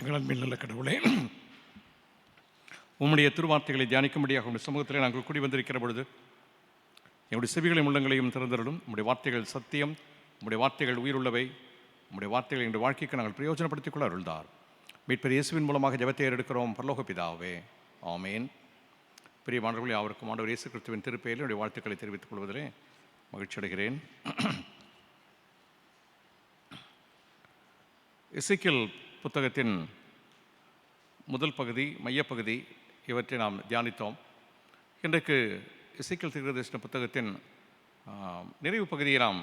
எங்கள் அன்பில் நல்ல கடவுளே, உம்முடைய திருவார்த்தைகளை தியானிக்கும்படியாக உங்களுடைய சமூகத்தில் நாங்கள் கூடி வந்திருக்கிற பொழுது எங்களுடைய செவிகளையும் உள்ளங்களையும் திறந்தருளும். உங்களுடைய வார்த்தைகள் சத்தியம், உங்களுடைய வார்த்தைகள் உயிருள்ளவை, உங்களுடைய வார்த்தைகளை எங்களுடைய வாழ்க்கைக்கு நாங்கள் பிரயோஜனப்படுத்திக் கொள்ள அருள்தார். மீட்பர் இயேசுவின் மூலமாக ஜெபத்தை எடுக்கிறோம் பரலோக பிதாவே, ஆமேன். பிரியமானவர்களே, அவருக்கும் ஆண்டவர் இயேசு கிறிஸ்துவின் திருப்பெயரில் என்னுடைய வாழ்த்துக்களை தெரிவித்துக் கொள்வதிலே மகிழ்ச்சி அடைகிறேன். எசேக்கியேல் புத்தகத்தின் முதல் பகுதி, மையப்பகுதி இவற்றை நாம் தியானித்தோம். இன்றைக்கு எசேக்கியேல் தீர்க்கதரிசன புத்தகத்தின் நிறைவு பகுதியை நாம்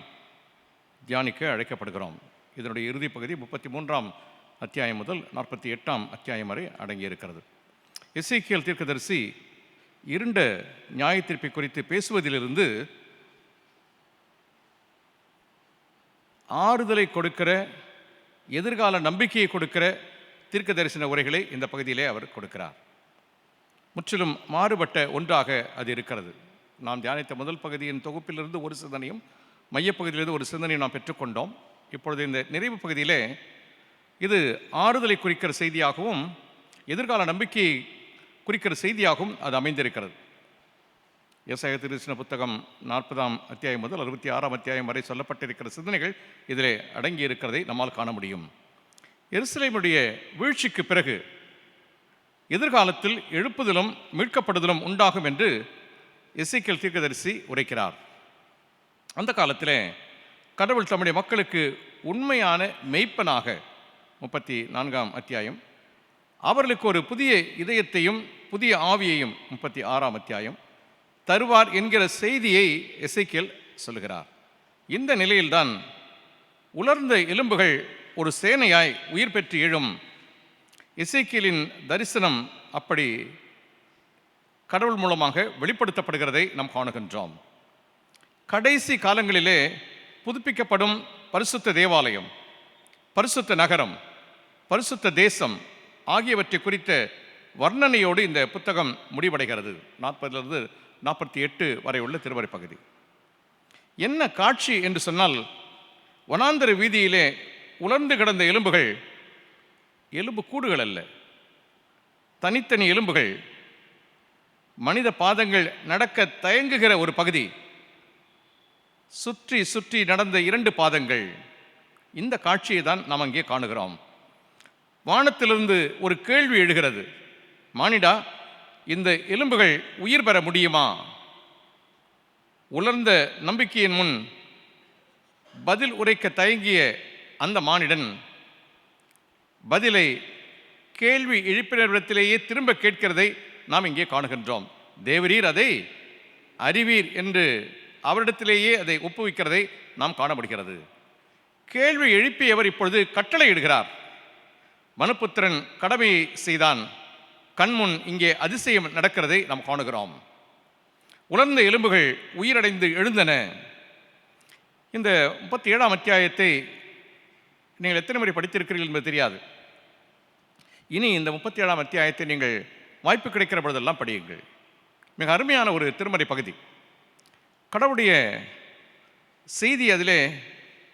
தியானிக்க அழைக்கப்படுகிறோம். இதனுடைய இறுதி பகுதி 33ஆம் அத்தியாயம் முதல் 48ஆம் அத்தியாயம் வரை அடங்கியிருக்கிறது. எசேக்கியேல் தீர்க்கதரிசி இருண்ட நியாயத்தீர்ப்பை குறித்து பேசுவதிலிருந்து ஆறுதலை கொடுக்கிற, எதிர்கால நம்பிக்கையை கொடுக்கிற தீர்க்க தரிசன உரைகளை இந்த பகுதியிலே அவர் கொடுக்கிறார். முற்றிலும் மாறுபட்ட ஒன்றாக அது இருக்கிறது. நாம் தியானித்த முதல் பகுதியின் தொகுப்பிலிருந்து ஒரு சிந்தனையும், மையப்பகுதியிலிருந்து ஒரு சிந்தனையும் நாம் பெற்றுக்கொண்டோம். இப்பொழுது இந்த நிறைவு பகுதியிலே இது ஆறுதலை குறிக்கிற செய்தியாகவும் எதிர்கால நம்பிக்கையை குறிக்கிற செய்தியாகவும் அது அமைந்திருக்கிறது. ஏசாயா தீர்க்கதரிசன புத்தகம் 40ஆம் அத்தியாயம் முதல் 66ஆம் அத்தியாயம் வரை சொல்லப்பட்டிருக்கிற சிந்தனைகள் இதிலே அடங்கி இருக்கிறதை நம்மால் காண முடியும். எருசலேமுடைய வீழ்ச்சிக்கு பிறகு எதிர்காலத்தில் எழுப்புதலும் மீட்கப்படுதலும் உண்டாகும் என்று எசேக்கியேல் தீர்க்கதரிசி உரைக்கிறார். அந்த காலத்தில் கடவுள் தம்முடைய மக்களுக்கு உண்மையான மெய்ப்பனாக 34ஆம் அத்தியாயம், அவர்களுக்கு ஒரு புதிய இதயத்தையும் புதிய ஆவியையும் 36ஆம் அத்தியாயம் தருவார் என்கிற செய்தியை எசேக்கியேல் சொல்லுகிறார். இந்த நிலையில்தான் உலர்ந்த எலும்புகள் ஒரு சேனையாய் உயிர் பெற்று எழும் எசேக்கியேலின் தரிசனம் அப்படி கடவுள் மூலமாக வெளிப்படுத்தப்படுகிறதை நாம் காணுகின்றோம். கடைசி காலங்களிலே புதுப்பிக்கப்படும் பரிசுத்த தேவாலயம், பரிசுத்த நகரம், பரிசுத்த தேசம் ஆகியவற்றை குறித்த வர்ணனையோடு இந்த புத்தகம் முடிவடைகிறது. 40லிருந்து 48 வரை உள்ள திருவரை பகுதி. என்ன காட்சி என்று சொன்னால், வனாந்தர வீதியிலே உலர்ந்து கிடந்த எலும்புகள், எலும்பு கூடுகள் அல்ல, தனித்தனி எலும்புகள், மனித பாதங்கள் நடக்க தயங்குகிற ஒரு பகுதி, சுற்றி சுற்றி நடந்த 2 பாதங்கள். இந்த காட்சியை தான் நாம் அங்கே காணுகிறோம். வானத்திலிருந்து ஒரு கேள்வி எழுகிறது, மானிடா, இந்த எலும்புகள் உயிர் பெற முடியுமா? உலர்ந்த நம்பிக்கையின் முன் பதில் உரைக்க தயங்கிய அந்த மானிடன் பதிலை கேள்வி எழுப்பினரிடத்திலேயே திரும்ப கேட்கிறதை நாம் இங்கே காணுகின்றோம். தேவரீர் அதை அறிவீர் என்று அவரிடத்திலேயே அதை ஒப்புவிக்கிறதை நாம் காண முடிகிறது. கேள்வி எழுப்பியவர் இப்பொழுது கட்டளை இடுகிறார். மனுபுத்திரன் கடமையை செய்தான், கண்முன் இங்கே அதிசயம் நடக்கிறதை நாம் காணுகிறோம். உலர்ந்த எலும்புகள் உயிரடைந்து எழுந்தன. இந்த 37ஆம் அத்தியாயத்தை நீங்கள் எத்தனை முறை படித்திருக்கிறீர்கள் என்பது தெரியாது. இனி இந்த 37ஆம் அத்தியாயத்தை நீங்கள் வாய்ப்பு கிடைக்கிற பொழுதெல்லாம் படியுங்கள். மிக அருமையான ஒரு திருமறை பகுதி. கடவுளுடைய செய்தி அதிலே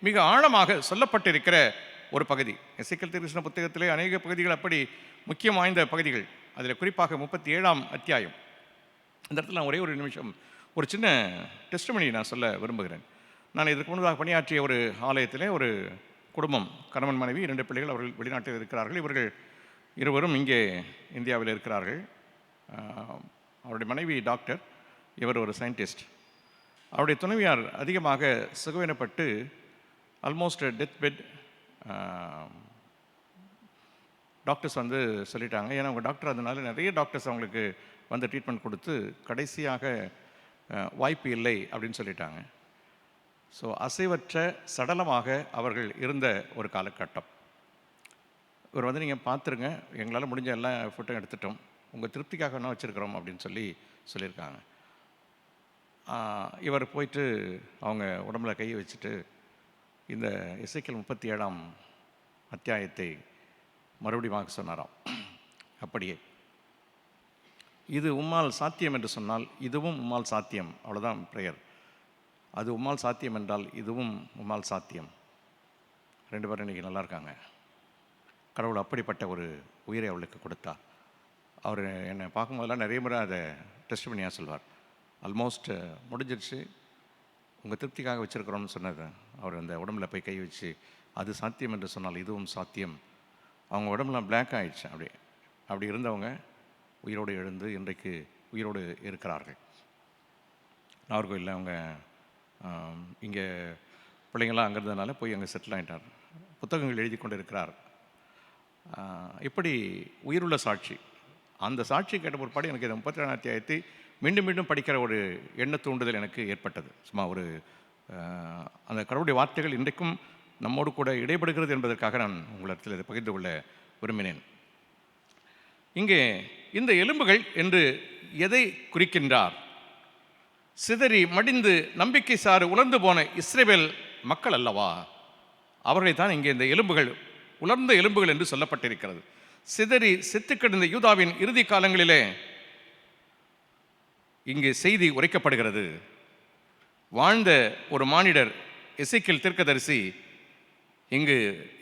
மிக ஆழமாக சொல்லப்பட்டிருக்கிற ஒரு பகுதி. எசேக்கியேல் தீர்க்கதரிசன புத்தகத்திலே அநேக பகுதிகள் அப்படி முக்கியம் வாய்ந்த பகுதிகள். அதில் குறிப்பாக 37ஆம் அத்தியாயம். இந்த இடத்துல நான் ஒரே ஒரு நிமிஷம் ஒரு சின்ன டெஸ்டிமனி நான் சொல்ல விரும்புகிறேன். நான் இதற்கு முன்னதாக பணியாற்றிய ஒரு ஆலயத்திலே ஒரு குடும்பம், கணவன் மனைவி 2 பிள்ளைகள், அவர்கள் வெளிநாட்டில் இருக்கிறார்கள். இவர்கள் இருவரும் இங்கே இந்தியாவில் இருக்கிறார்கள். அவருடைய மனைவி டாக்டர், இவர் ஒரு சயின்டிஸ்ட். அவருடைய துணைவியார் அதிகமாக சுகவீனப்பட்டு ஆல்மோஸ்ட் டெத் பெட். டாக்டர்ஸ் வந்து சொல்லிட்டாங்க, ஏன்னா அவங்க டாக்டர், அதனால நிறைய டாக்டர்ஸ் அவங்களுக்கு வந்து ட்ரீட்மெண்ட் கொடுத்து கடைசியாக வாய்ப்பு இல்லை அப்படின்னு சொல்லிட்டாங்க. ஸோ அசைவற்ற சடலமாக அவர்கள் இருந்த ஒரு காலகட்டம். இவர் வந்து நீங்கள் பார்த்துருங்க, எங்களால் முடிஞ்ச எல்லா ஃபோட்டோ எடுத்துட்டோம், உங்கள் திருப்திக்காக வேணால் வச்சுருக்கிறோம் அப்படின்னு சொல்லியிருக்காங்க. இவர் போயிட்டு அவங்க உடம்புல கையை வச்சுட்டு இந்த எசேக்கியேல் 37ஆம் அத்தியாயத்தை மறுபடியும் சொன்னாராம். அப்படியே இது உம்மால் சாத்தியம் என்று சொன்னால் இதுவும் உம்மால் சாத்தியம், அவ்வளோதான் ப்ரேயர். அது உம்மால் சாத்தியம் என்றால் இதுவும் உம்மால் சாத்தியம். 2 பேரும் இன்றைக்கி நல்லா இருக்காங்க. கடவுள் அப்படிப்பட்ட ஒரு உயிரை அவளுக்கு கொடுத்தார். அவர் என்னை பார்க்கும்போதெல்லாம் நிறைய முறை அதை டெஸ்ட் பண்ணியாக சொல்வார். ஆல்மோஸ்ட் முடிஞ்சிருச்சு, உங்கள் திருப்திக்காக வச்சுருக்கிறோம்னு சொன்னது. அவர் அந்த உடம்புல போய் கை வச்சு அது சாத்தியம் என்று சொன்னால் இதுவும் சாத்தியம். அவங்க உடம்புலாம் பிளாக் ஆகிடுச்சு. அப்படி இருந்தவங்க உயிரோடு எழுந்து இன்றைக்கு உயிரோடு இருக்கிறார்கள். நாகர்கோயிலில் அவங்க இங்கே பிள்ளைங்களாம் அங்கே இருந்ததுனால போய் அங்கே செட்டில் ஆகிட்டார். புத்தகங்கள் எழுதி கொண்டு இருக்கிறார். இப்படி உயிருள்ள சாட்சி. அந்த சாட்சி கேட்ட பிற்பாடு எனக்கு இந்த 37 அத்தியாயத்தை மீண்டும் மீண்டும் படிக்கிற ஒரு எண்ண தூண்டுதல் எனக்கு ஏற்பட்டது. சும்மா ஒரு அந்த கடவுளுடைய வார்த்தைகள் இன்றைக்கும் நம்மோடு கூட இடைபடுகிறது என்பதற்காக நான் உங்களிடத்தில் இதை பகிர்ந்து கொள்ள விரும்பினேன். இங்கே இந்த எலும்புகள் என்று எதை குறிக்கின்றார்? சிதறி மடிந்து நம்பிக்கை சாறு உலர்ந்து போன இஸ்ரவேல் மக்கள் அல்லவா? அவர்களை தான் இங்கே இந்த எலும்புகள், உலர்ந்த எலும்புகள் என்று சொல்லப்பட்டிருக்கிறது. சிதறி செத்து கிடந்த யூதாவின் இறுதி காலங்களிலே இங்கே செய்தி உரைக்கப்படுகிறது. வாழ்ந்த ஒரு மானிடர் எசேக்கியேல் தீர்க்கதரிசி இங்கு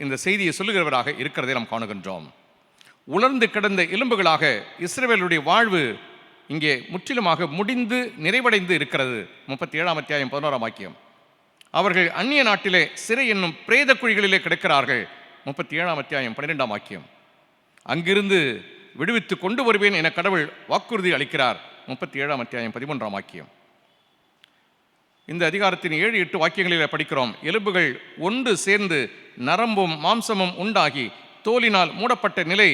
இந்த செய்தியை சொல்லுகிறவராக இருக்கிறதை நாம் காணுகின்றோம். உலர்ந்து கிடந்த எலும்புகளாக இஸ்ரவேலுடைய வாழ்வு இங்கே முற்றிலுமாக முடிந்து நிறைவடைந்து இருக்கிறது. 37 அத்தியாயம் 11 வாக்கியம். அவர்கள் அந்நிய நாட்டிலே சிறை என்னும் பிரேத குழிகளிலே கிடக்கிறார்கள். 37 அத்தியாயம் 12 வாக்கியம். அங்கிருந்து விடுவித்து கொண்டு வருவேன் என கடவுள் வாக்குறுதி அளிக்கிறார். 37 அத்தியாயம் 13 வாக்கியம். இந்த அதிகாரத்தின் 7-8 வாக்கியங்களில் படிக்கிறோம். எலும்புகள் ஒன்று சேர்ந்து நரம்பும் மாம்சமும் உண்டாகி தோலினால் மூடப்பட்ட நிலை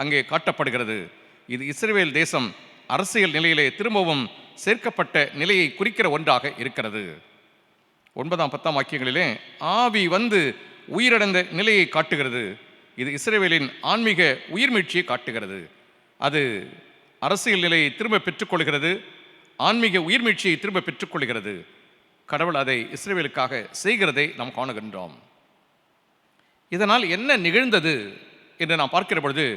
அங்கே காட்டப்படுகிறது. இது இஸ்ரவேல் தேசம் அரசியல் நிலையிலே திரும்பவும் சேர்க்கப்பட்ட நிலையை குறிக்கிற ஒன்றாக இருக்கிறது. 9-10 வாக்கியங்களிலே ஆவி வந்து உயிரிழந்த நிலையை காட்டுகிறது. இது இஸ்ரவேலின் ஆன்மீக உயிர்மீழ்ச்சியை காட்டுகிறது. அது அரசியல் நிலையை திரும்ப பெற்றுக்கொள்கிறது, ஆன்மீக உயிர்மீழ்ச்சியை திரும்ப பெற்றுக்கொள்கிறது. கடவுள் அதை இஸ்ரவேலுக்காக செய்கிறதை நாம் காணுகின்றோம். இதனால் என்ன நிகழ்ந்தது என்று நாம் பார்க்கிற பொழுது,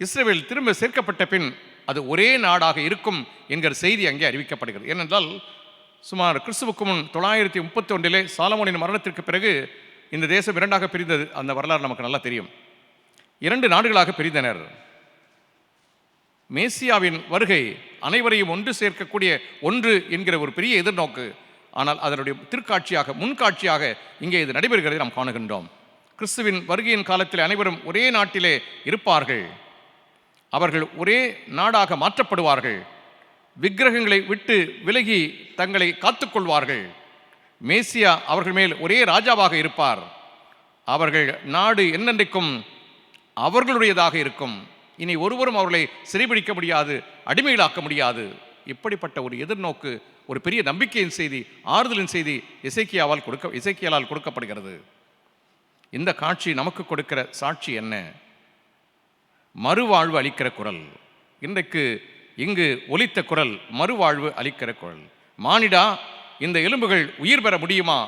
இஸ்ரவேல் திரும்ப சேர்க்கப்பட்ட பின் அது ஒரே நாடாக இருக்கும் என்கிற செய்தி அங்கே அறிவிக்கப்படுகிறது. ஏனென்றால் சுமார் கிறிஸ்துவுக்கு முன் 931 சாலமோனின் மரணத்திற்கு பிறகு இந்த தேசம் இரண்டாக பிரிந்தது. அந்த வரலாறு நமக்கு நல்லா தெரியும். 2 நாடுகளாக பிரிந்தனர். மேசியாவின் வருகை அனைவரையும் ஒன்று சேர்க்கக்கூடிய ஒன்று என்கிற ஒரு பெரிய எதிர்நோக்கு. ஆனால் அதனுடைய திருக்காட்சியாக, முன்காட்சியாக இங்கே இது நடைபெறுகிறதை நாம் காணுகின்றோம். கிறிஸ்துவின் வருகையின் காலத்தில் அனைவரும் ஒரே நாட்டிலே இருப்பார்கள். அவர்கள் ஒரே நாடாக மாற்றப்படுவார்கள். விக்கிரகங்களை விட்டு விலகி தங்களை காத்துக்கொள்வார்கள். மேசியா அவர்கள் மேல் ஒரே ராஜாவாக இருப்பார். அவர்கள் நாடு என்னென்றைக்கும் அவர்களுடையதாக இருக்கும். இனி ஒருவரும் அவர்களை சிறைபிடிக்க முடியாது, அடிமைகளாக்க முடியாது. இப்படிப்பட்ட ஒரு எதிர்நோக்கு, ஒரு பெரிய நம்பிக்கையின் செய்தி, ஆறுதலின் செய்தி எசேக்கியாலால் கொடுக்கப்படுகிறது. இந்த காட்சி நமக்கு கொடுக்கிற சாட்சி என்ன? மறுவாழ்வு அளிக்கிற குரல். இன்றைக்கு இங்கு ஒலித்த குரல் மறுவாழ்வு அளிக்கிற குரல். மானிடா, இந்த எலும்புகள் உயிர் பெற முடியுமா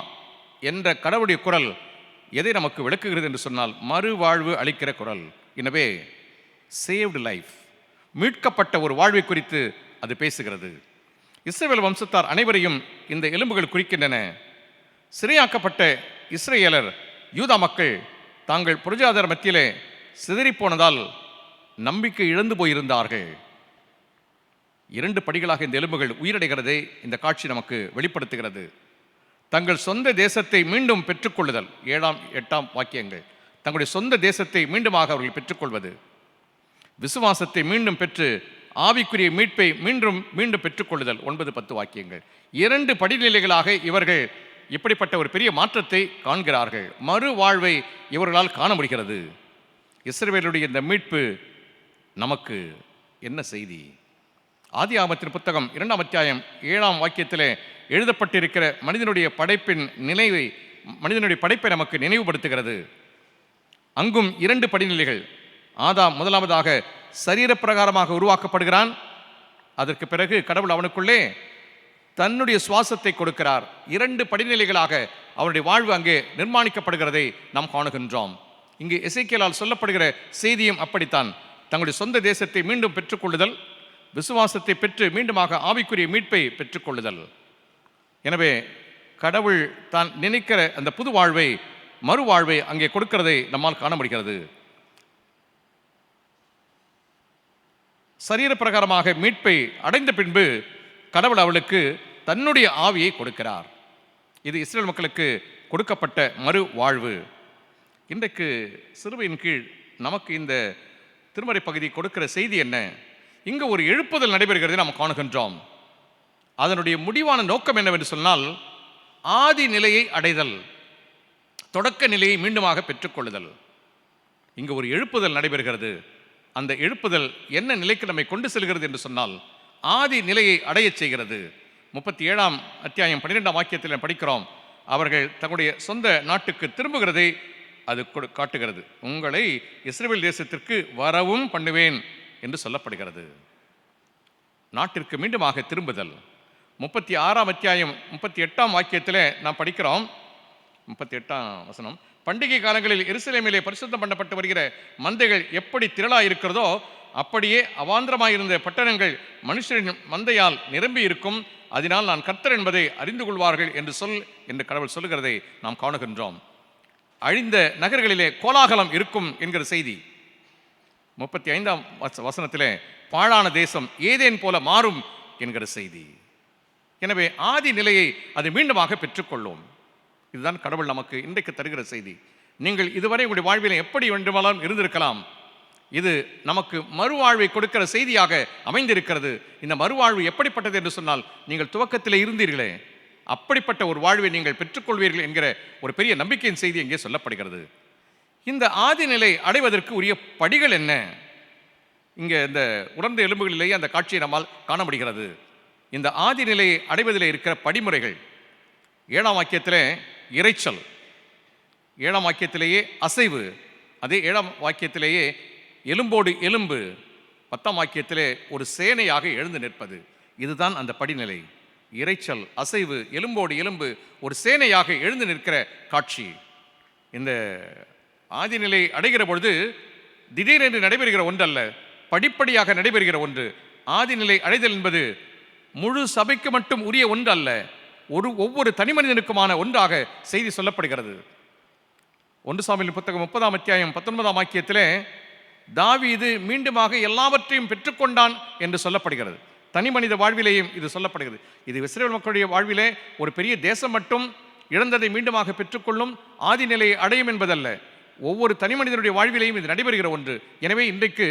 என்ற கடவுளுடைய குரல் எதை நமக்கு விளக்குகிறது என்று சொன்னால், மறுவாழ்வு அளிக்கிற குரல். எனவே சேவ்டு லைஃப், மீட்கப்பட்ட ஒரு வாழ்வை குறித்து அது பேசுகிறது. இஸ்ரவேல் வம்சத்தார் அனைவரையும் இந்த எலும்புகள் குறிக்கின்றன. சிறையாக்கப்பட்ட இஸ்ரேலர், யூதா மக்கள் தாங்கள் புரஜாதார மத்தியிலே சிதறிப்போனதால் நம்பிக்கை இழந்து போயிருந்தார்கள். 2 படிகளாக இந்த எலும்புகள் உயிரடைகிறதை இந்த காட்சி நமக்கு வெளிப்படுத்துகிறது. தங்கள் சொந்த தேசத்தை மீண்டும் பெற்றுக்கொள்ளுதல். 7-8 வாக்கியங்கள். தங்களுடைய சொந்த தேசத்தை மீண்டுமாக அவர்கள் பெற்றுக்கொள்வது, விசுவாசத்தை மீண்டும் பெற்று ஆவிக்குரிய மீட்பை மீண்டும் மீண்டும் பெற்றுக்கொள்ளுதல். 9-10 வாக்கியங்கள். 2 படிநிலைகளாக இவர்கள் இப்படிப்பட்ட ஒரு பெரிய மாற்றத்தை காண்கிறார்கள். மறு வாழ்வை இவர்களால் காண முடிகிறது. இஸ்ரவேலுடைய இந்த மீட்பு நமக்கு என்ன செய்தி? ஆதியாகமத்தின் புத்தகம் 2 அத்தியாயம் 7 வாக்கியத்திலே எழுதப்பட்டிருக்கிற மனிதனுடைய படைப்பின் நினைவை, மனிதனுடைய படைப்பை நமக்கு நினைவுபடுத்துகிறது. அங்கும் 2 படிநிலைகள். ஆதாம் முதலாவதாக சரீரப்பிரகாரமாக உருவாக்கப்படுகிறான். அதற்கு பிறகு கடவுள் அவனுக்குள்ளே தன்னுடைய சுவாசத்தை கொடுக்கிறார். 2 படிநிலைகளாக அவனுடைய வாழ்வு அங்கே நிர்மாணிக்கப்படுகிறதை நாம் காணுகின்றோம். இங்கு எசேக்கியேலால் சொல்லப்படுகிற செய்தியும் அப்படித்தான். தங்களுடைய சொந்த தேசத்தை மீண்டும் பெற்றுக்கொள்ளுதல், விசுவாசத்தை பெற்று மீண்டுமாக ஆவிக்குரிய மீட்பை பெற்றுக்கொள்ளுதல். எனவே கடவுள் தான் நினைக்கிற அந்த புது வாழ்வை, மறுவாழ்வை அங்கே கொடுக்கிறதை நம்மால் காண முடிகிறது. சரீர பிரகாரமாக மீட்பை அடைந்த பின்பு கடவுள் அவளுக்கு தன்னுடைய ஆவியை கொடுக்கிறார். இது இஸ்ரேல் மக்களுக்கு கொடுக்கப்பட்ட மறு வாழ்வு. இன்றைக்கு சிறுவையின் கீழ் நமக்கு இந்த திருமறை பகுதி கொடுக்கிற செய்தி என்ன? இங்கு ஒரு எழுப்புதல் நடைபெறுகிறதை நாம் காணுகின்றோம். அதனுடைய முடிவான நோக்கம் என்னவென்று சொன்னால், ஆதி நிலையை அடைதல், தொடக்க நிலையை மீண்டுமாக பெற்றுக்கொள்ளுதல். இங்கு ஒரு எழுப்புதல் நடைபெறுகிறது. அந்த எழுப்புதல் என்ன நிலைக்கு நம்மை கொண்டு செல்கிறது என்று சொன்னால், ஆதி நிலையை அடையச் செய்கிறது. 37ஆம் அத்தியாயம் 12ஆம் வாக்கியத்தில் படிக்கிறோம், அவர்கள் தங்களுடைய சொந்த நாட்டுக்கு திரும்புகிறதை அது காட்டுகிறது. உங்களை இஸ்ரவேல் தேசத்திற்கு வரவும் பண்ணுவேன் என்று சொல்லப்படுகிறது. நாட்டிற்கு மீண்டுமாக திரும்புதல். 36ஆம் அத்தியாயம் 38ஆம் வாக்கியத்தில் நாம் படிக்கிறோம், 38ஆம் வசனம், பண்டிகை காலங்களில் எருசலேமிலே பரிசுத்தம் பண்ணப்பட்டு வருகிற மந்தைகள் எப்படி திரளா இருக்கிறதோ அப்படியே அவாந்திரமாயிருந்த பட்டணங்கள் மனுஷரின் மந்தையால் நிரம்பி இருக்கும், அதனால் நான் கர்த்தர் என்பதை அறிந்து கொள்வார்கள் என்று என்று கடவுள் சொல்லுகிறதை நாம் காணுகின்றோம். அழிந்த நகர்களிலே கோலாகலம் இருக்கும் என்கிற செய்தி 35ஆம் வசனத்திலே பாழான தேசம் ஏதேன் போல மாறும் என்கிற செய்தி. எனவே ஆதி நிலையை அது மீண்டுமாக பெற்றுக்கொள்ளும். இதுதான் கடவுள் நமக்கு இன்றைக்கு தருகிற செய்தி. நீங்கள் இதுவரை உங்களுடைய வாழ்வில் எப்படி வேண்டுமானாலும் இருந்திருக்கலாம். இது நமக்கு மறுவாழ்வை கொடுக்கிற செய்தியாக அமைந்திருக்கிறது. இந்த மறுவாழ்வு எப்படிப்பட்டது என்று சொன்னால், நீங்கள் துவக்கத்தில் இருந்தீர்களே அப்படிப்பட்ட ஒரு வாழ்வை நீங்கள் பெற்றுக்கொள்வீர்கள் என்கிற ஒரு பெரிய நம்பிக்கையின் செய்தி இங்கே சொல்லப்படுகிறது. இந்த ஆதி நிலை அடைவதற்கு உரிய படிகள் என்ன? இங்கே இந்த உலர்ந்த எலும்புகளிலேயே அந்த காட்சியை நம்மால் காண முடிகிறது. இந்த ஆதி நிலையை அடைவதில் இருக்கிற படிமுறைகள். 7ஆம் வாக்கியத்திலே இறைச்சல், 7ஆம் வாக்கியத்திலேயே அசைவு, அதே 7ஆம் வாக்கியத்திலேயே எலும்போடு எலும்பு, 10ஆம் வாக்கியத்திலே ஒரு சேனையாக எழுந்து நிற்பது. இதுதான் அந்த படிநிலை. இறைச்சல், அசைவு, எலும்போடு எலும்பு, ஒரு சேனையாக எழுந்து நிற்கிற காட்சி. இந்த ஆதிநிலை அடைகிற பொழுது திடீரென்று நடைபெறுகிற ஒன்றல்ல, படிப்படியாக நடைபெறுகிற ஒன்று. ஆதிநிலை அடைதல் என்பது முழு சபைக்கு மட்டும் உரிய ஒன்று அல்ல, ஒவ்வொரு தனி மனிதனுக்குமான ஒன்றாக செய்தி சொல்லப்படுகிறது. 1 சாமுவேல் புத்தகம் 30ஆம் அத்தியாயம் 19ஆம் வாக்கியத்திலே தாவீது மீண்டுமாக எல்லாவற்றையும் பெற்றுக்கொண்டான் என்று சொல்லப்படுகிறது. தனி மனித வாழ்விலேயும் இது சொல்லப்படுகிறது. இது இஸ்ரவேல் மக்களுடைய வாழ்விலே ஒரு பெரிய தேசம் மட்டும் இழந்ததை மீண்டுமாக பெற்றுக்கொள்ளும், ஆதி நிலையை அடையும் என்பதல்ல, ஒவ்வொரு தனி மனிதனுடைய வாழ்விலேயும் இது நடைபெறுகிற ஒன்று. எனவே இன்றைக்கு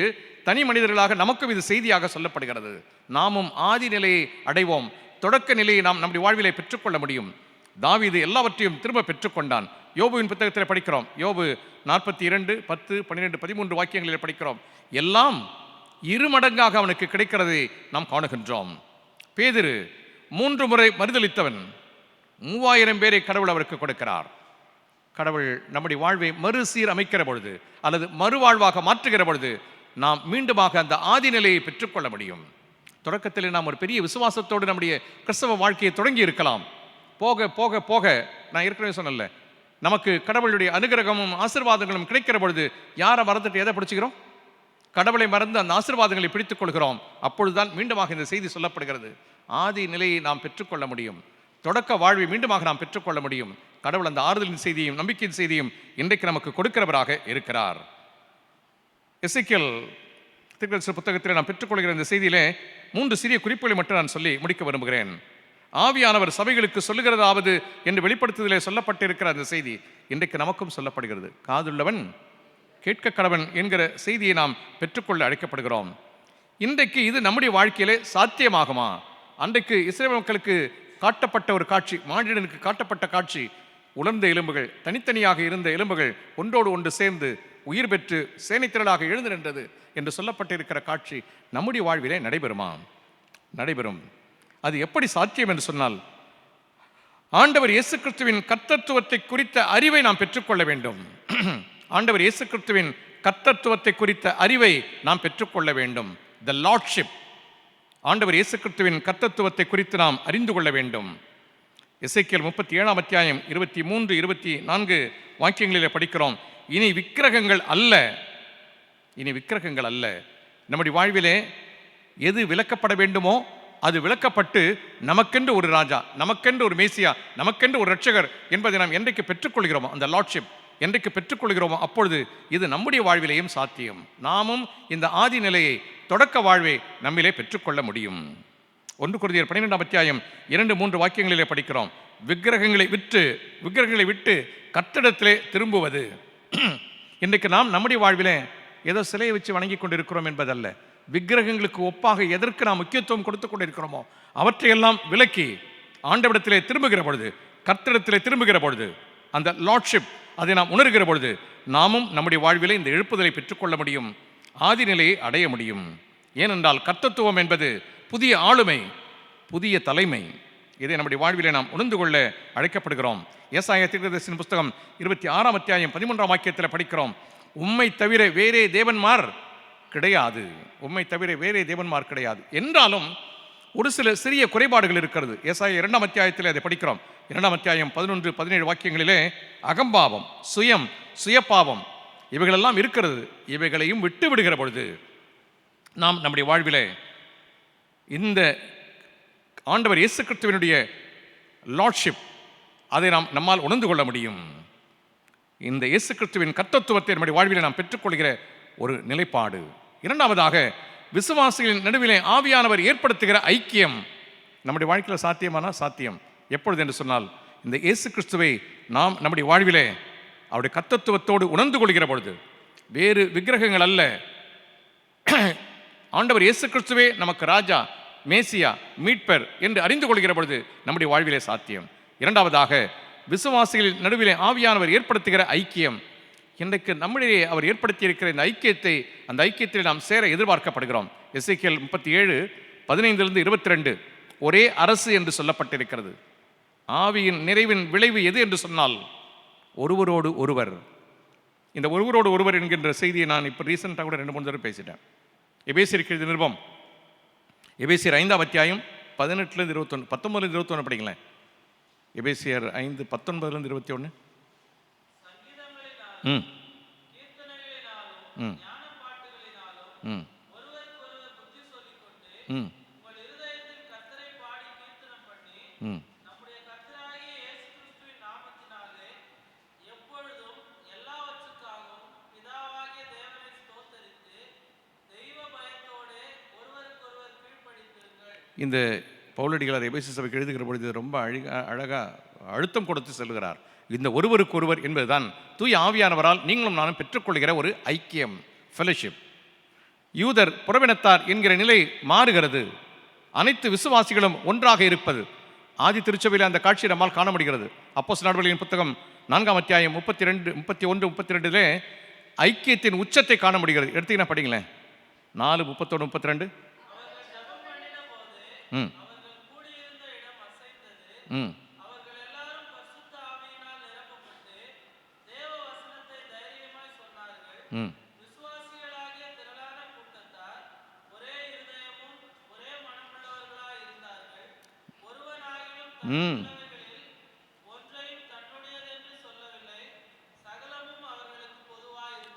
தனி மனிதர்களாக நமக்கும் இது செய்தியாக சொல்லப்படுகிறது. நாமும் ஆதி நிலையை அடைவோம், தொடக்க நிலையை நாம் நம்முடைய வாழ்விலே பெற்றுக்கொள்ள முடியும். தாவீது எல்லாவற்றையும் திரும்ப பெற்றுக்கொண்டான். யோபுவின் புத்தகத்தில் படிக்கிறோம், யோபு 42, 10, 12, 13 வாக்கியங்களில் படிக்கிறோம். எல்லாம் இருமடங்காக அவனுக்கு கிடைக்கிறதை நாம் காணுகின்றோம். பேதுரு 3 முறை மறுதலித்தவன், 3000 பேரை கடவுள் அவருக்கு கொடுக்கிறார். கடவுள் நம்முடைய வாழ்வை மறுசீர் அமைக்கிற பொழுது அல்லது மறுவாழ்வாக மாற்றுகிற பொழுது நாம் மீண்டுமாக அந்த ஆதி நிலையை பெற்றுக்கொள்ள முடியும். தொடக்கத்தில் நாம் ஒரு பெரிய விசுவாசத்தோடு நம்முடைய கிறிஸ்தவ வாழ்க்கையை தொடங்கி இருக்கலாம். போக போக போக, நான் ஏற்கனவே சொன்னல, நமக்கு கடவுளுடைய அனுகிரகமும் ஆசீர்வாதங்களும் கிடைக்கிற பொழுது யாரை மறந்துட்டு எதை பிடிச்சிக்கிறோம்? கடவுளை மறந்து அந்த ஆசீர்வாதங்களை பிடித்துக் கொள்கிறோம். அப்பொழுதுதான் மீண்டுமாக இந்த செய்தி சொல்லப்படுகிறது. ஆதி நிலையை நாம் பெற்றுக்கொள்ள முடியும், தொடக்க வாழ்வை மீண்டுமாக நாம் பெற்றுக்கொள்ள முடியும். கடவுள் அந்த ஆறுதலின் செய்தியும் நம்பிக்கையின் செய்தியும் இன்றைக்கு நமக்கு கொடுக்கிறவராக இருக்கிறார். எசேக்கியேல் புத்தகத்தில் நாம் பெற்றுக்கொள்கிற இந்த செய்தியிலே 3 சிறிய குறிப்புகளை மட்டும் நான் சொல்லி முடிக்க விரும்புகிறேன். ஆவியானவர் சபைகளுக்கு சொல்லுகிறதாவது என்று வெளிப்படுத்துதலே சொல்லப்பட்டிருக்கிற அந்த செய்தி இன்றைக்கு நமக்கும் சொல்லப்படுகிறது. காதுள்ளவன் கேட்க கடவன் என்கிற செய்தியை நாம் பெற்றுக்கொள்ள அழைக்கப்படுகிறோம். இன்றைக்கு இது நம்முடைய வாழ்க்கையிலே சாத்தியமாகுமா? அன்றைக்கு இஸ்ரவேல் மக்களுக்கு காட்டப்பட்ட ஒரு காட்சி, மானிடனுக்கு காட்டப்பட்ட காட்சி, உலர்ந்த எலும்புகள், தனித்தனியாக இருந்த எலும்புகள் ஒன்றோடு ஒன்று சேர்ந்து உயிர் பெற்று சேனைத்திரளாக எழுந்து நின்றது என்று சொல்லப்பட்டிருக்கிற காட்சி நம்முடைய வாழ்விலே நடைபெறுமா? நடைபெறும். அது எப்படி சாத்தியம் என்று சொன்னால், ஆண்டவர் இயேசு கிறிஸ்துவின் கர்த்தத்துவத்தை குறித்த அறிவை நாம் பெற்றுக்கொள்ள வேண்டும். ஆண்டவர் இயேசு கிறிஸ்துவின் கர்த்தத்துவத்தை குறித்த அறிவை நாம் பெற்றுக்கொள்ள வேண்டும். த லார்ட்ஷிப், ஆண்டவர் இயேசு கிறிஸ்துவின் கர்த்தத்துவத்தை குறித்து நாம் அறிந்து கொள்ள வேண்டும். எசேக்கியேல் 37ஆம் அத்தியாயம் 23, 24 வாக்கியங்களிலே படிக்கிறோம். இனி விக்கிரகங்கள் அல்ல, இனி விக்கிரகங்கள் அல்ல. நம்முடைய வாழ்விலே எது விலக்கப்பட வேண்டுமோ அது விளக்கப்பட்டு நமக்கென்று ஒரு ராஜா, நமக்கென்று ஒரு மேசியா, நமக்கென்று ஒரு ரட்சகர் என்பதை நாம் என்றைக்கு பெற்றுக்கொள்கிறோமோ, அந்த லார்ட்ஷிப் என்றைக்கு பெற்றுக்கொள்கிறோமோ அப்பொழுது இது நம்முடைய வாழ்விலேயும் சாத்தியம். நாமும் இந்த ஆதி நிலையை தொடக்க வாழ்வை நம்மிலே பெற்றுக்கொள்ள முடியும். 1 கொரிந்தியர் 12ஆம் அத்தியாயம் 2-3 வாக்கியங்களிலே படிக்கிறோம். விக்கிரகங்களை விட்டு கர்த்தரிடத்திலே திரும்புவது. இன்றைக்கு நாம் நம்முடைய வாழ்விலே ஏதோ சிலையை வச்சு வணங்கி கொண்டிருக்கிறோம் என்பதல்ல. விக்கிரகங்களுக்கு ஒப்பாக எதற்கு நாம் முக்கியத்துவம் கொடுத்து கொண்டிருக்கிறோமோ அவற்றையெல்லாம் விலக்கி ஆண்டவரிடத்திலே திரும்புகிற பொழுது, கர்த்தரிடத்திலே திரும்புகிற பொழுது, அந்த லார்ட்ஷிப் அதை நாம் உணர்கிற பொழுது நாமும் நம்முடைய வாழ்விலே இந்த எழுப்புதலை பெற்றுக்கொள்ள முடியும், ஆதி நிலையை அடைய முடியும். ஏனென்றால் கர்த்தத்துவம் என்பது புதிய ஆளுமை, புதிய தலைமை. இதை நம்முடைய வாழ்விலே நாம் உணர்ந்து கொள்ள அழைக்கப்படுகிறோம். ஏசாயா தீர்க்கதரிசியின் புஸ்தகம் 26ஆம் அத்தியாயம் 13ஆம் வாக்கியத்தில் படிக்கிறோம், உம்மை தவிர வேறே தேவன்மார் கிடையாது. உம்மை தவிர வேறே தேவன்மார் கிடையாது. என்றாலும் ஒரு சில சிறிய குறைபாடுகள் இருக்கிறது. ஏசாயா 2ஆம் அத்தியாயத்தில் அதை படிக்கிறோம். 2ஆம் அத்தியாயம் 11-17 வாக்கியங்களிலே அகம்பாவம், சுயம், சுயப்பாவம் இவைகளெல்லாம் இருக்கிறது. இவைகளையும் விட்டு விடுகிற பொழுது நாம் நம்முடைய வாழ்விலே இந்த ஆண்டவர் இயேசு கிறிஸ்துவினுடைய லார்ட்ஷிப் அதை நம்மால் உணர்ந்து கொள்ள முடியும். இந்த இயேசு கிறிஸ்துவின் கர்த்தத்துவத்தை நம்முடைய வாழ்விலே நாம் பெற்றுக்கொள்கிற ஒரு நிலைப்பாடு. இரண்டாவதாக, விசுவாசிகளின் நடுவிலே ஆவியானவர் ஏற்படுத்துகிற ஐக்கியம் நம்முடைய வாழ்க்கையில் சாத்தியமானா சாத்தியம். எப்பொழுது என்று சொன்னால், இந்த இயேசு கிறிஸ்துவை நாம் நம்முடைய வாழ்விலே அவருடைய கர்த்தத்துவத்தோடு உணர்ந்து கொள்கிற பொழுது, வேறு விக்கிரகங்கள் அல்ல, ஆண்டவர் இயேசு கிறிஸ்துவே நமக்கு ராஜா, மேசியா, மீட்பர் என்று அறிந்து கொள்கிற பொழுது நம்முடைய வாழ்விலே சாத்தியம். இரண்டாவதாக, விசுவாசிகளின் நடுவிலே ஆவியானவர் ஏற்படுத்துகிற ஐக்கியம். இன்றைக்கு நம்முடைய அவர் ஏற்படுத்தி இருக்கிற இந்த ஐக்கியத்தை, அந்த ஐக்கியத்தில் நாம் சேர எதிர்பார்க்கப்படுகிறோம். எசேக்கியேல் 37:15-22 ஒரே அரசு என்று சொல்லப்பட்டிருக்கிறது. ஆவியின் நிறைவின் விளைவு எது என்று சொன்னால் ஒருவரோடு ஒருவர். இந்த ஒருவரோடு ஒருவர் என்கின்ற செய்தியை நான் இப்போ ரீசெண்டாக கூட 2-3 தடவை பேசிட்டேன். எபேசியருக்கு எழுதிய நிருபம், எபேசியர் 5ஆம் அத்தியாயம் 18-21, 19-21 படிங்களேன். எபேசியர் 5:19-21. இந்த பவுலடிகளார் எபேசு சபைக்கு எழுதுகிற பொழுது ரொம்ப அழகாக அழுத்தம் கொடுத்து செல்கிறார். இந்த ஒருவருக்கு ஒருவர் என்பதுதான் தூய ஆவியானவரால் நீங்களும் நானும் பெற்றுக்கொள்கிற ஒரு ஐக்கியம், ஃபெலோஷிப். யூதர் புறவினத்தார் என்கிற நிலை மாறுகிறது. அனைத்து விசுவாசிகளும் ஒன்றாக இருப்பது. ஆதி திருச்சபையில் அந்த காட்சி நம்மால் காண முடிகிறது. அப்போஸ்தலர் நடவடிக்கைகளின் புத்தகம் 4ஆம் அத்தியாயம் 31-32 ஐக்கியத்தின் உச்சத்தை காண முடிகிறது. எடுத்தீங்கன்னா படிங்களேன். 4:31-32.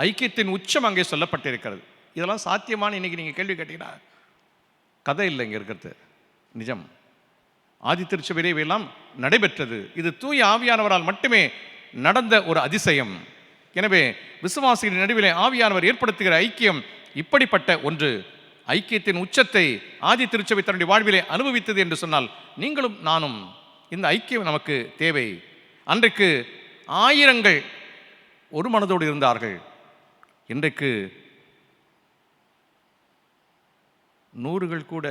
ஐக்கியத்தின் உச்சம் அங்கே சொல்லப்பட்டிருக்கிறது. இதெல்லாம் சாத்தியமான இன்னைக்கு நீங்க கேள்வி கேட்டீங்கன்னா கதை இல்லை, இங்க இருக்கிறது நிஜம். ஆதி திருச்சபையிலே இவையெல்லாம் நடைபெற்றது. இது தூய ஆவியானவரால் மட்டுமே நடந்த ஒரு அதிசயம். எனவே விசுவாசிகளின் நடுவிலே ஆவியானவர் ஏற்படுத்துகிற ஐக்கியம் இப்படிப்பட்ட ஒன்று. ஐக்கியத்தின் உச்சத்தை ஆதி திருச்சபை தன்னுடைய வாழ்விலே அனுபவித்தது என்று சொன்னால் நீங்களும் நானும் இந்த ஐக்கியம் நமக்கு தேவை. அன்றைக்கு ஆயிரங்கள் ஒரு மனதோடு இருந்தார்கள். இன்றைக்கு 100 கூட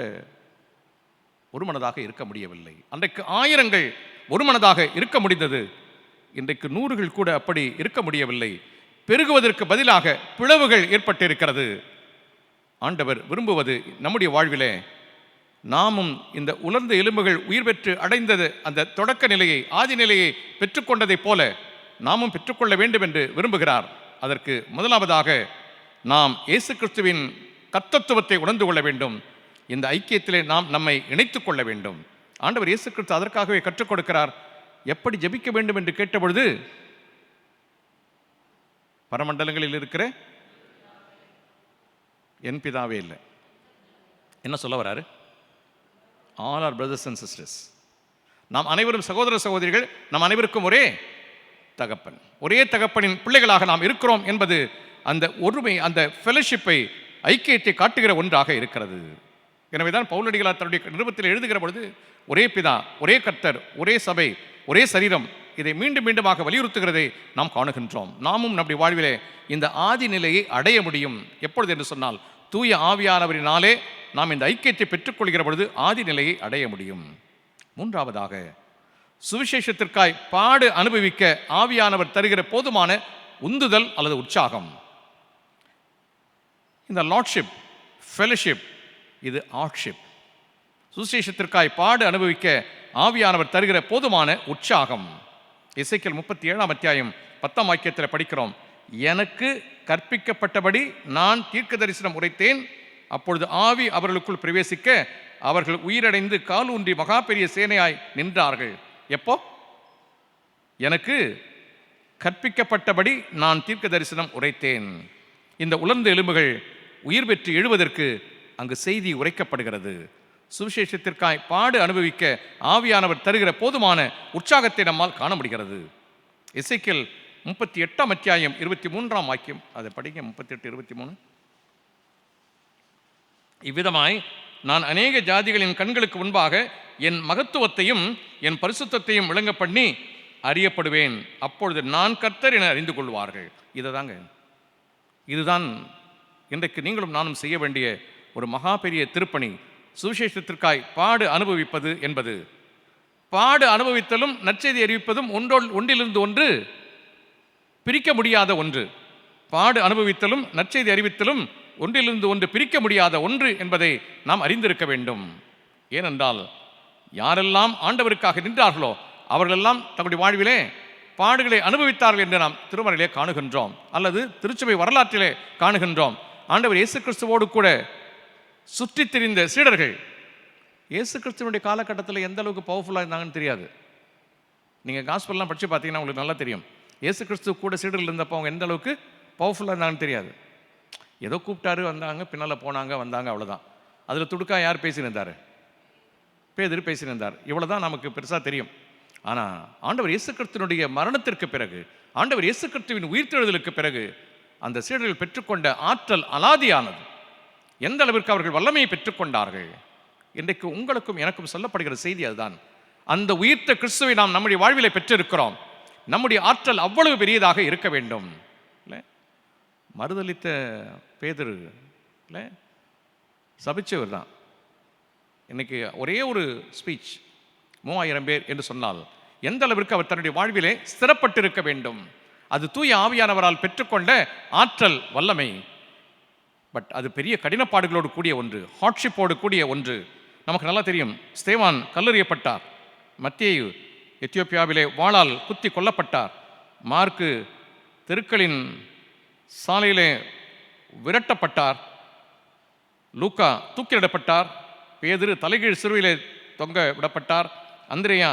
ஒரு மனதாக இருக்க முடியவில்லை. அன்றைக்கு ஆயிரங்கள் ஒரு மனதாக இருக்க முடிந்தது. இன்றைக்கு 100 கூட அப்படி இருக்க முடியவில்லை. பெருகுவதற்கு பதிலாக பிளவுகள் ஏற்பட்டிருக்கிறது. ஆண்டவர் விரும்புவது நம்முடைய வாழ்விலே நாமும் இந்த உலர்ந்த எலும்புகள் உயிர் பெற்று அடைந்தது அந்த தொடக்க நிலையை, ஆதி நிலையை பெற்றுக்கொண்டதைப் போல நாமும் பெற்றுக்கொள்ள வேண்டும் என்று விரும்புகிறார். அதற்கு முதலாவதாக நாம் இயேசு கிறிஸ்துவின் கர்த்தத்துவத்தை உணர்ந்து கொள்ள வேண்டும். இந்த ஐக்கியத்திலே நாம் நம்மை இணைத்துக் கொள்ள வேண்டும். ஆண்டவர் இயேசு கிறிஸ்து அதற்காகவே கற்றுக் கொடுக்கிறார். எப்படி ஜெபிக்க வேண்டும் என்று கேட்டபொழுது, பரமண்டலங்களில் இருக்கிற என் பிதாவே இல்லை, என்ன சொல்ல வராரு? All are brothers and sisters. நாம் அனைவரும் சகோதர சகோதரிகள், நம் அனைவருக்கும் ஒரே தகப்பன், ஒரே தகப்பனின் பிள்ளைகளாக நாம் இருக்கிறோம் என்பது அந்த ஒருமை, அந்த ஃபெலோஷிப்பை ஐக்கியத்தை காட்டுகிற ஒன்றாக இருக்கிறது. எனவேதான் பவுலடிகளார் தன்னுடைய நிருபத்தில் எழுதுகிற பொழுது ஒரே பிதா, ஒரே கர்த்தர், ஒரே சபை, ஒரே சரீரம், இதை மீண்டும் மீண்டுமாக வலியுறுத்துகிறதை நாம் காணுகின்றோம். நாமும் நம்முடைய வாழ்விலே இந்த ஆதி நிலையை அடைய முடியும். எப்பொழுது என்று சொன்னால், தூய ஆவியானவரினாலே நாம் இந்த ஐக்கியத்தை பெற்றுக்கொள்கிற பொழுது ஆதி நிலையை அடைய முடியும். மூன்றாவதாக, சுவிசேஷத்திற்காய் பாடு அனுபவிக்க ஆவியானவர் தருகிற போதுமான உந்துதல் அல்லது உற்சாகம். இந்த லார்ட்ஷிப், ஃபெலோஷிப், இது ஆர்ட்ஷிப். சுவிசேஷத்திற்காய் பாடு அனுபவிக்க ஆவியானவர் தருகிற போதுமான உற்சாகம். எசேக்கியேல் 37 அத்தியாயம் 10 வாக்கியத்தில் படிக்கிறோம், எனக்கு கற்பிக்கப்பட்டபடி நான் தீர்க்க தரிசனம் உரைத்தேன், அப்பொழுது ஆவி அவர்களுக்குள் பிரவேசிக்க அவர்கள் உயிரடைந்து கால் ஊன்றி மகா பெரிய சேனையாய் நின்றார்கள். எப்போ? எனக்கு கற்பிக்கப்பட்டபடி நான் தீர்க்க தரிசனம் உரைத்தேன். இந்த உலர்ந்த எலும்புகள் உயிர் பெற்று எழுவதற்கு அங்கு செய்தி உரைக்கப்படுகிறது. சுவிசேஷத்திற்காய் பாடு அனுபவிக்க ஆவியானவர் தருகிற போதுமான உற்சாகத்தை நம்மால் காண முடிகிறது. எசேக்கியேல் 38 அத்தியாயம் 23 வாக்கியம், அதை படிங்க. 38:23. இவ்விதமாய் நான் அநேக ஜாதிகளின் கண்களுக்கு முன்பாக என் மகத்துவத்தையும் என் பரிசுத்தத்தையும் விளங்க பண்ணி அறியப்படுவேன், அப்பொழுது நான் கர்த்தர் என அறிந்து கொள்வார்கள். இதுதான் இன்றைக்கு நீங்களும் நானும் செய்ய வேண்டிய ஒரு மகா பெரிய திருப்பணி. சுவிசேஷத்திற்காய் பாடு அனுபவிப்பது என்பது, பாடு அனுபவித்தலும் நற்செய்தி அறிவிப்பதும் ஒன்றிலிருந்து ஒன்று பிரிக்க முடியாத ஒன்று. பாடு அனுபவித்தலும் நற்செய்தி அறிவித்தலும் ஒன்றிலிருந்து ஒன்று பிரிக்க முடியாத ஒன்று என்பதை நாம் அறிந்திருக்க வேண்டும். ஏனென்றால் யாரெல்லாம் ஆண்டவருக்காக நின்றார்களோ அவர்களெல்லாம் தங்களுடைய வாழ்விலே பாடுகளை அனுபவித்தார்கள் என்று நாம் திருமறையிலே காணுகின்றோம், அல்லது திருச்சபை வரலாற்றிலே காணுகின்றோம். ஆண்டவர் இயேசு கிறிஸ்துவோடு கூட சுற்றி திரிந்த சீடர்கள் இயேசு கிறிஸ்துவனுடைய காலகட்டத்தில் எந்த அளவுக்கு பவர்ஃபுல்லாக இருந்தாங்கன்னு தெரியாது. நீங்கள் காஸ்பல்லாம் படித்து பார்த்தீங்கன்னா உங்களுக்கு நல்லா தெரியும். இயேசு கிறிஸ்துவ கூட சீடர்கள் இருந்தப்போ அவங்க எந்த அளவுக்கு பவர்ஃபுல்லாக இருந்தாங்கன்னு தெரியாது. ஏதோ கூப்பிட்டாரு, வந்தாங்க, பின்னால் போனாங்க, வந்தாங்க, அவ்வளோதான். அதில் துடுக்கா யார் பேசினிருந்தார்? பேதுரு பேசினிருந்தார். இவ்வளோ தான் நமக்கு பெருசாக தெரியும். ஆனால் ஆண்டவர் இயேசு கிறிஸ்துவனுடைய மரணத்திற்கு பிறகு, ஆண்டவர் இயேசு கிறிஸ்துவின் உயிர்த்தெழுதலுக்கு பிறகு அந்த சீடர்கள் பெற்றுக்கொண்ட ஆற்றல் அலாதியானது. எந்த அளவிற்கு அவர்கள் வல்லமையை பெற்றுக்கொண்டார்கள். இன்றைக்கு உங்களுக்கும் எனக்கும் சொல்லப்படுகிற செய்தி அதுதான். அந்த உயிர்த்த கிறிஸ்துவை நாம் நம்முடைய வாழ்விலை பெற்றிருக்கிறோம். நம்முடைய ஆற்றல் அவ்வளவு பெரியதாக இருக்க வேண்டும். இல்லை, மறுதளித்த பேதுரு இல்லை, சபிச்சவர் தான். இன்னைக்கு ஒரே ஒரு ஸ்பீச் 3000 பேர் என்று சொன்னால் எந்த அளவிற்கு அவர் தன்னுடைய வாழ்விலே ஸ்திரப்பட்டிருக்க வேண்டும். அது தூய ஆவியானவரால் பெற்றுக்கொண்ட ஆற்றல், வல்லமை. பட் அது பெரிய கடினப்பாடுகளோடு கூடிய ஒன்று, ஹார்ட்ஷிப்போடு கூடிய ஒன்று. நமக்கு நல்லா தெரியும், ஸ்தேவான் கல்லெறியப்பட்டார், மத்தேயு எத்தியோப்பியாவிலே வாளால் குத்தி கொல்லப்பட்டார், மார்க்கு தெருக்களின் சாலையிலே விரட்டப்பட்டார், லூக்கா தூக்கிலிடப்பட்டார், பேதுரு தலைகீழ் சிலுவையிலே தொங்க விடப்பட்டார், அந்திரேயா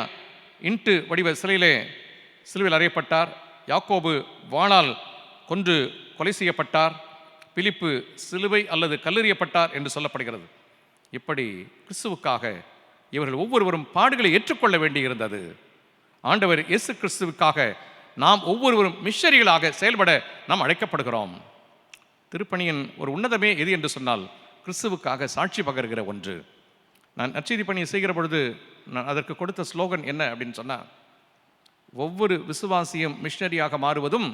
இன்ட்டு வடிவ சிலுவையில் அறையப்பட்டார், யாக்கோபு வாளால் கொன்று கொலை செய்யப்பட்டார், பிலிப்பு சிலுவை அல்லது கல்லெறியப்பட்டார் என்று சொல்லப்படுகிறது. இப்படி கிறிஸ்துவுக்காக இவர்கள் ஒவ்வொருவரும் பாடுகளை ஏற்றுக்கொள்ள வேண்டியிருந்தது. ஆண்டவர் இயேசு கிறிஸ்துவுக்காக நாம் ஒவ்வொருவரும் மிஷனரிகளாக செயல்பட நாம் அழைக்கப்படுகிறோம். திருப்பணியின் ஒரு உன்னதமே எது என்று சொன்னால் கிறிஸ்துவுக்காக சாட்சி பகர்கிற ஒன்று. நான் நற்செய்தி பணியை செய்கிற பொழுது நான் அதற்கு கொடுத்த ஸ்லோகன் என்ன அப்படின்னு சொன்னால், ஒவ்வொரு விசுவாசியும் மிஷனரியாக மாறுவதும்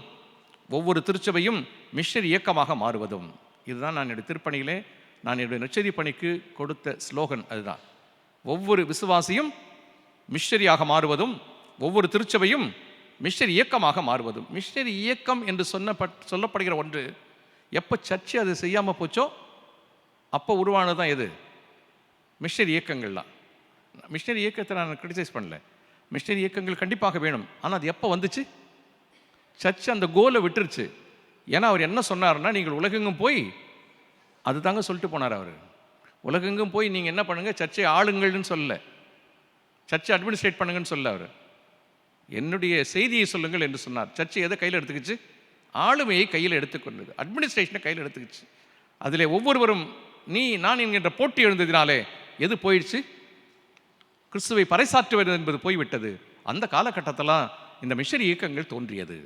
ஒவ்வொரு திருச்சபையும் மிஷனரி இயக்கமாக மாறுவதும். இதுதான் நான் என்னுடைய திருப்பணியிலே நான் என்னுடைய நற்செய்தி பணிக்கு கொடுத்த ஸ்லோகன். அதுதான், ஒவ்வொரு விசுவாசியும் மிஷனரியாக மாறுவதும் ஒவ்வொரு திருச்சபையும் மிஷனரி இயக்கமாக மாறுவதும். மிஷனரி இயக்கம் என்று சொல்லப்படுகிற ஒன்று எப்போ சர்ச்சை அது செய்யாமல் போச்சோ அப்போ உருவானது தான் எது? மிஷனரி இயக்கங்கள்லாம். மிஷனரி இயக்கத்தை நான் கிரிட்டிசைஸ் பண்ணல, மிஷனரி இயக்கங்கள் கண்டிப்பாக வேணும். ஆனால் அது எப்போ வந்துச்சு? சர்ச் அந்த கோலை விட்டுருச்சு. ஏன்னா அவர் என்ன சொன்னார்னா, நீங்கள் உலகெங்கும் போய், அது தாங்க சொல்லிட்டு போனார் அவர். உலகெங்கும் போய் நீங்கள் என்ன பண்ணுங்கள், சர்ச்சை ஆளுங்கள்னு சொல்லலை, சர்ச்சை அட்மினிஸ்ட்ரேட் பண்ணுங்கன்னு சொல்ல. அவர் என்னுடைய செய்தியை சொல்லுங்கள் என்று சொன்னார். சர்ச்சை எதை கையில் எடுத்துக்கிச்சு? ஆளுமையை கையில் எடுத்துக்கொண்டது, அட்மினிஸ்ட்ரேஷனை கையில் எடுத்துக்கிச்சு. அதில் ஒவ்வொருவரும் நீ நான் என்கின்ற போட்டி எழுந்ததினாலே எது போயிடுச்சு? கிறிஸ்துவை பறைசாற்றுவது என்பது போய்விட்டது. அந்த காலகட்டத்திலாம் இந்த மிஷனரி இயக்கங்கள் தோன்றியது.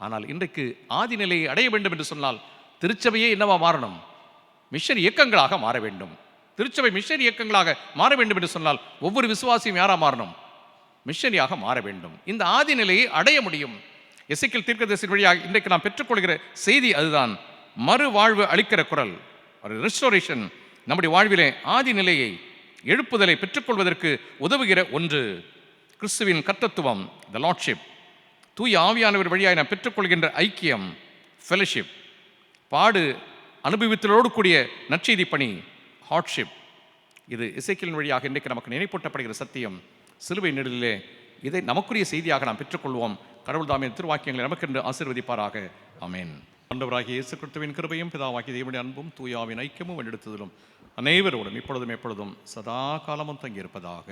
ஆனால் இன்றைக்கு ஆதி நிலையை அடைய வேண்டும் என்று சொன்னால் திருச்சபையே என்னவா மாறணும்? மிஷன் இயக்கங்களாக மாற வேண்டும். திருச்சபை மிஷன் இயக்கங்களாக மாற வேண்டும் என்று சொன்னால் ஒவ்வொரு விசுவாசியும் யாரா மாறணும்? மிஷனியாக மாற வேண்டும். இந்த ஆதி நிலையை அடைய முடியும். எசேக்கியேல் தீர்க்கதரிசியின் வழியாக இன்றைக்கு நாம் பெற்றுக்கொள்கிற செய்தி அதுதான். மறுவாழ்வு அளிக்கிற குரல், ஒரு ரெஸ்டோரேஷன். நம்முடைய வாழ்விலே ஆதி நிலையை, எழுப்புதலை பெற்றுக்கொள்வதற்கு உதவுகிற ஒன்று கிறிஸ்துவின் கர்த்தத்துவம், த லார்ட்ஷிப். தூய ஆவியானவர் வழியாக நாம் பெற்றுக்கொள்கின்ற ஐக்கியம், ஃபெலோஷிப். பாடு அனுபவித்தலோடு கூடிய நற்செய்தி பணி, ஹார்ட்ஷிப். இது எசேக்கியேலின் வழியாக இன்றைக்கு நமக்கு நினைப்பூட்டப்படுகிற சத்தியம். சிலுவை நெடிலே இதை நமக்குரிய செய்தியாக நாம் பெற்றுக்கொள்வோம். கடவுள் தாமே திருவாக்கியங்களை நமக்கென்று ஆசீர்வதிப்பாராக. ஆமென். ஆண்டவராகிய இயேசு கிறிஸ்துவின் கிருபையும் பிதாவாகிய தேவனுடைய அன்பும் தூயாவின் ஐக்கியமும் எடுத்ததிலும் அனைவரோடும் இப்பொழுதும் எப்பொழுதும் சதா காலமும் தங்கியிருப்பதாக.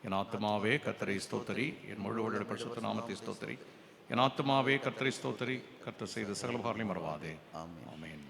என் ஆத்துமாவே கர்த்தரை ஸ்தோத்தரி, என் முழு பரிசுத்த நாமத்தை ஸ்தோத்தரி. என் ஆத்துமாவே கர்த்தரை ஸ்தோத்தரி, கர்த்தர் செய்த சகல உபகாரங்களையும் மறவாதே. ஆமென்.